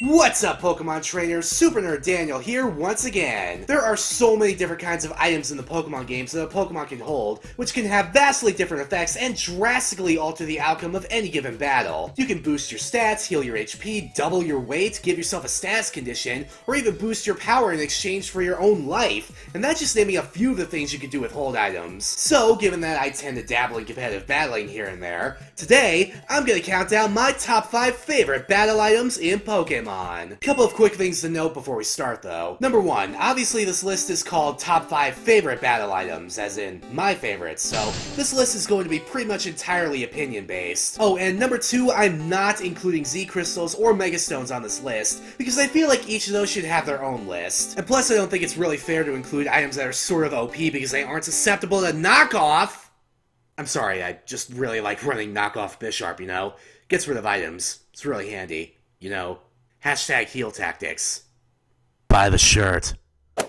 What's up, Pokemon trainers? Super Nerd Daniel here once again. There are so many different kinds of items in the Pokemon games that a Pokemon can hold, which can have vastly different effects and drastically alter the outcome of any given battle. You can boost your stats, heal your HP, double your weight, give yourself a status condition, or even boost your power in exchange for your own life, and that's just naming a few of the things you can do with hold items. So, given that I tend to dabble in competitive battling here and there, today I'm gonna count down my top 5 favorite battle items in Pokemon. Couple of quick things to note before we start though. Number 1, obviously this list is called top 5 favorite battle items, as in my favorites, so this list is going to be pretty much entirely opinion based. Oh, and number 2, I'm not including Z Crystals or Mega Stones on this list, because I feel like each of those should have their own list. And plus I don't think it's really fair to include items that are sort of OP because they aren't susceptible to knockoff! I'm sorry, I just really like running knockoff Bisharp, you know? Gets rid of items. It's really handy, you know? Hashtag heal tactics. Buy the shirt.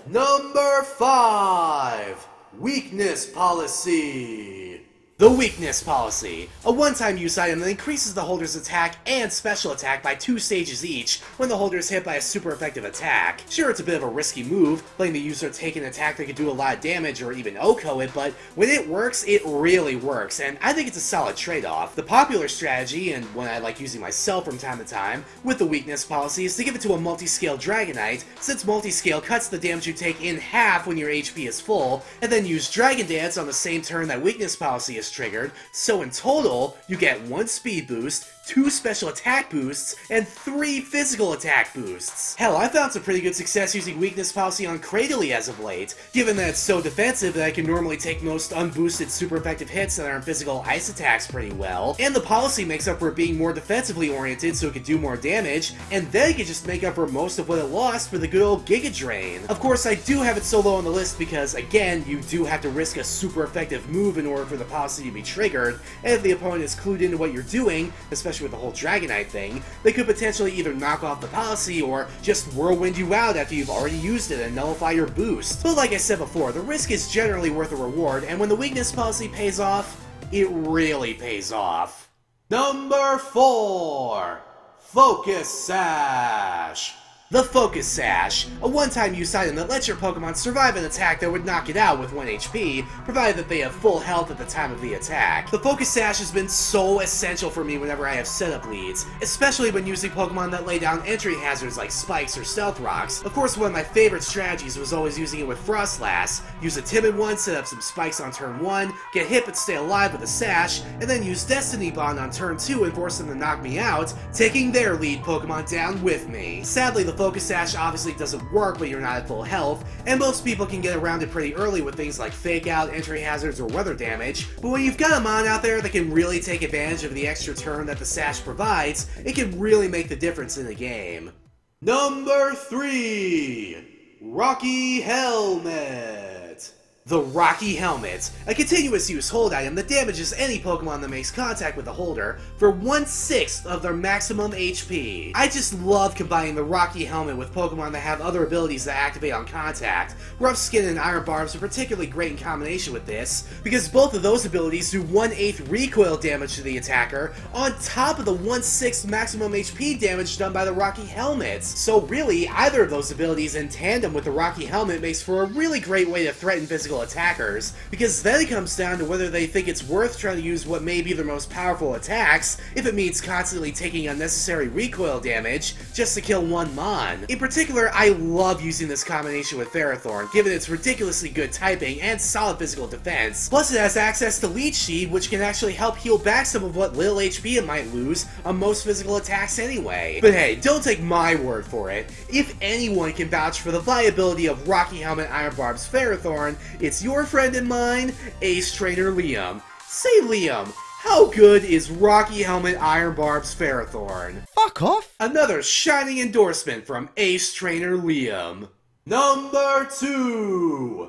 Number 5. Weakness Policy. The Weakness Policy. A one-time use item that increases the holder's attack and special attack by 2 stages each when the holder is hit by a super effective attack. Sure, it's a bit of a risky move, letting the user take an attack that could do a lot of damage or even OHKO it, but when it works, it really works, and I think it's a solid trade-off. The popular strategy, and one I like using myself from time to time, with the Weakness Policy is to give it to a multi-scale Dragonite, since multi-scale cuts the damage you take in half when your HP is full, and then use Dragon Dance on the same turn that Weakness Policy is triggered, so in total, you get 1 speed boost, 2 special attack boosts, and 3 physical attack boosts. Hell, I found some pretty good success using Weakness Policy on Cradily as of late, given that it's so defensive that I can normally take most unboosted super effective hits that aren't physical ice attacks pretty well, and the policy makes up for it being more defensively oriented so it can do more damage, and then it can just make up for most of what it lost for the good old Giga Drain. Of course, I do have it so low on the list because, again, you do have to risk a super effective move in order for the policy to be triggered, and if the opponent is clued into what you're doing, especially with the whole Dragonite thing, they could potentially either knock off the policy or just whirlwind you out after you've already used it and nullify your boost. But like I said before, the risk is generally worth the reward, and when the Weakness Policy pays off, it really pays off. Number 4. Focus Sash. The Focus Sash, a one-time use item that lets your Pokemon survive an attack that would knock it out with 1 HP, provided that they have full health at the time of the attack. The Focus Sash has been so essential for me whenever I have setup leads, especially when using Pokemon that lay down entry hazards like Spikes or Stealth Rocks. Of course, one of my favorite strategies was always using it with Frostlass. Use a timid one, set up some spikes on turn 1, get hit but stay alive with a Sash, and then use Destiny Bond on turn 2 and force them to knock me out, taking their lead Pokemon down with me. Sadly, the Focus Sash obviously doesn't work when you're not at full health, and most people can get around it pretty early with things like Fake Out, entry hazards, or weather damage, but when you've got a mon out there that can really take advantage of the extra turn that the Sash provides, it can really make the difference in the game. Number 3. Rocky Helmet. The Rocky Helmet, a continuous use hold item that damages any Pokemon that makes contact with the holder for 1/6 of their maximum HP. I just love combining the Rocky Helmet with Pokemon that have other abilities that activate on contact. Rough Skin and Iron Barbs are particularly great in combination with this, because both of those abilities do 1/8 recoil damage to the attacker, on top of the 1/6 maximum HP damage done by the Rocky Helmet. So really, either of those abilities in tandem with the Rocky Helmet makes for a really great way to threaten physical attackers, because then it comes down to whether they think it's worth trying to use what may be their most powerful attacks, if it means constantly taking unnecessary recoil damage just to kill one mon. In particular, I love using this combination with Ferrothorn, given its ridiculously good typing and solid physical defense. Plus it has access to Leech Seed, which can actually help heal back some of what little HP it might lose on most physical attacks anyway. But hey, don't take my word for it. If anyone can vouch for the viability of Rocky Helmet Iron Barb's Ferrothorn, it's your friend and mine, Ace Trainer Liam. Say, Liam, how good is Rocky Helmet Iron Barb's Ferrothorn? Fuck off! Another shining endorsement from Ace Trainer Liam. Number 2.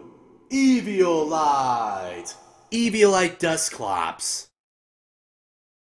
Eviolite. Eviolite Dusclops.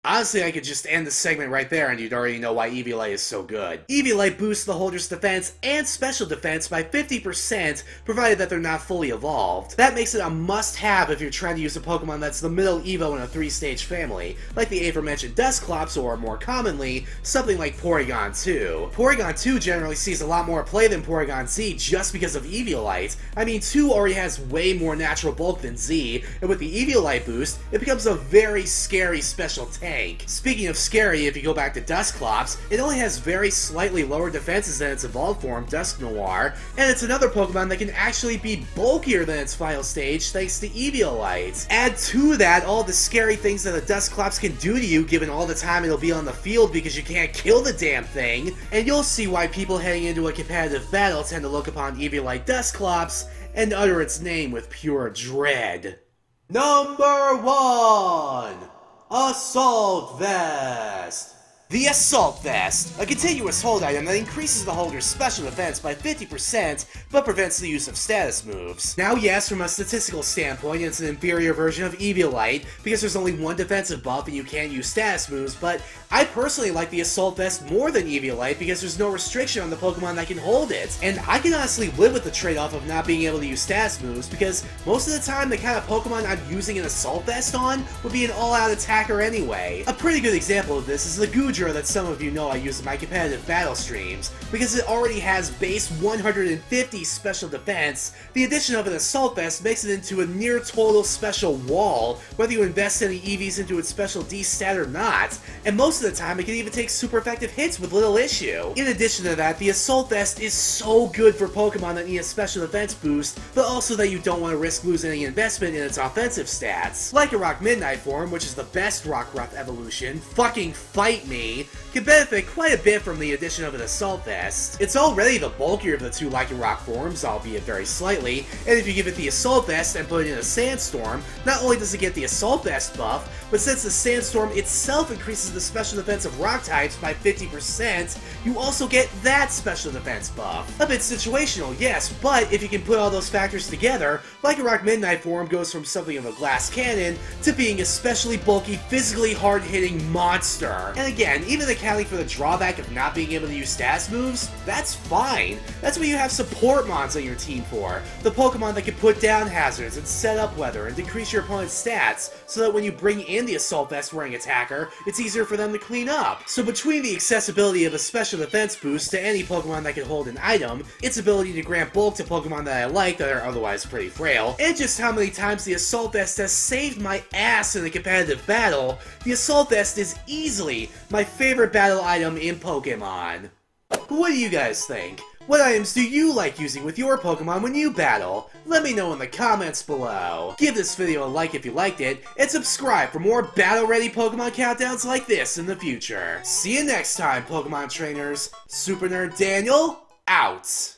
Honestly, I could just end the segment right there and you'd already know why Eviolite is so good. Eviolite boosts the holder's defense and special defense by 50%, provided that they're not fully evolved. That makes it a must-have if you're trying to use a Pokemon that's the middle Evo in a 3-stage family, like the aforementioned Dusclops, or more commonly, something like Porygon 2. Porygon 2 generally sees a lot more play than Porygon Z just because of Eviolite. I mean, 2 already has way more natural bulk than Z, and with the Eviolite boost, it becomes a very scary special tank. Speaking of scary, if you go back to Dusclops, it only has very slightly lower defenses than its evolved form, Dusknoir, and it's another Pokemon that can actually be bulkier than its final stage thanks to Eviolite. Add to that all the scary things that a Dusclops can do to you given all the time it'll be on the field because you can't kill the damn thing, and you'll see why people heading into a competitive battle tend to look upon Eviolite Dusclops and utter its name with pure dread. Number 1! Assault Vest! The Assault Vest, a continuous hold item that increases the holder's special defense by 50%, but prevents the use of status moves. Now yes, from a statistical standpoint, it's an inferior version of Eviolite, because there's only one defensive buff and you can't use status moves, but I personally like the Assault Vest more than Eviolite because there's no restriction on the Pokemon that can hold it, and I can honestly live with the trade-off of not being able to use status moves, because most of the time the kind of Pokemon I'm using an Assault Vest on would be an all-out attacker anyway. A pretty good example of this is the Goodra that some of you know I use in my competitive battle streams. Because it already has base 150 special defense, the addition of an Assault Vest makes it into a near total special wall, whether you invest any EVs into its special D stat or not, and most of the time it can even take super effective hits with little issue. In addition to that, the Assault Vest is so good for Pokemon that need a special defense boost, but also that you don't want to risk losing any investment in its offensive stats. Like a Rock Midnight form, which is the best Rockruff evolution, fucking fight me, can benefit quite a bit from the addition of an Assault Vest. It's already the bulkier of the two Lycanroc forms, albeit very slightly, and if you give it the Assault Vest and put it in a Sandstorm, not only does it get the Assault Vest buff, but since the Sandstorm itself increases the special defense of rock types by 50%, you also get that special defense buff. A bit situational, yes, but if you can put all those factors together, Lycanroc Midnight form goes from something of a glass cannon to being a specially bulky, physically hard-hitting monster. And again, even accounting for the drawback of not being able to use status moves, that's fine. That's what you have support mons on your team for. The Pokemon that can put down hazards and set up weather and decrease your opponent's stats, so that when you bring in the Assault Vest wearing attacker, it's easier for them to clean up. So between the accessibility of a special defense boost to any Pokemon that can hold an item, its ability to grant bulk to Pokemon that I like that are otherwise pretty frail, and just how many times the Assault Vest has saved my ass in a competitive battle, the Assault Vest is easily my favorite battle item in Pokemon. What do you guys think? What items do you like using with your Pokemon when you battle? Let me know in the comments below. Give this video a like if you liked it, and subscribe for more battle-ready Pokemon countdowns like this in the future. See you next time, Pokemon trainers. Super Nerd Daniel, out!